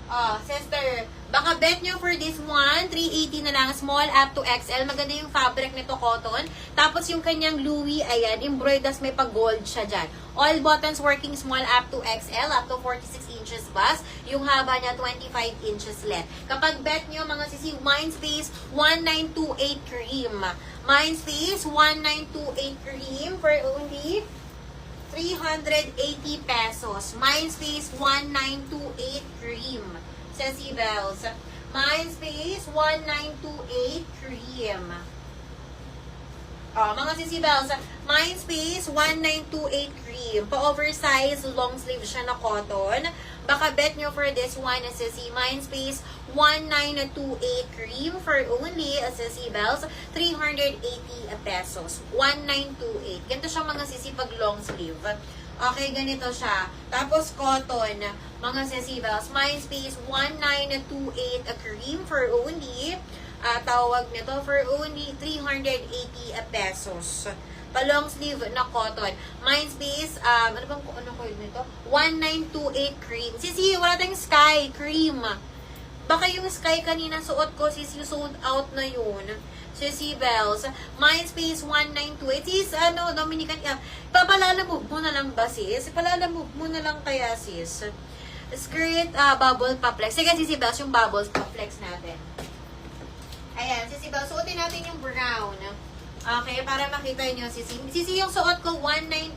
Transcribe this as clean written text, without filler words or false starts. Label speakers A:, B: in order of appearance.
A: Oh, sister, baka bet nyo for this one, 380 na lang, small up to XL. Maganda yung fabric nito, cotton. Tapos yung kanyang Louis, ayan, embroidered, may pag-gold siya dyan. All buttons working small up to XL, up to 46 inches bust. Yung haba niya, 25 inches length. Kapag bet nyo, mga sisi, Mindspace 1928 cream. Mindspace 1928 cream for only 380 pesos. Mindspace 1928 cream. Sa Bells. Mindspace 1928 cream. Oh, mga sisibels, Mindspace 1928 cream. Pa-oversize, long sleeve siya na cotton. Baka bet nyo for this one, sisi, Mindspace 1928 cream for only, sisibels, 380 pesos. 1928. Ganito siya mga sisi pag long sleeve. Okay, ganito siya. Tapos cotton, mga sisibels, Mindspace 1928 cream for only, tawag nito for only 380 pesos. Pa-long sleeve na cotton. Mindspace, ano ko yun nito? 1928 cream. Sisi, wala tayong sky cream. Baka yung sky kanina suot ko, sisi, sold out na yun. Sisi Bells. Mindspace 1928. Sis, Dominican, papalalamove mo na lang ba, sis? Papalalamove mo na lang kaya, sis? Skirt, bubble pa-flex. Sige, Sisi Bells, yung bubbles pa-flex natin. Ayan, Sisi Bells, suotin natin yung brown. Okay, para makita nyo, Sisi. Sisi, yung suot ko, 19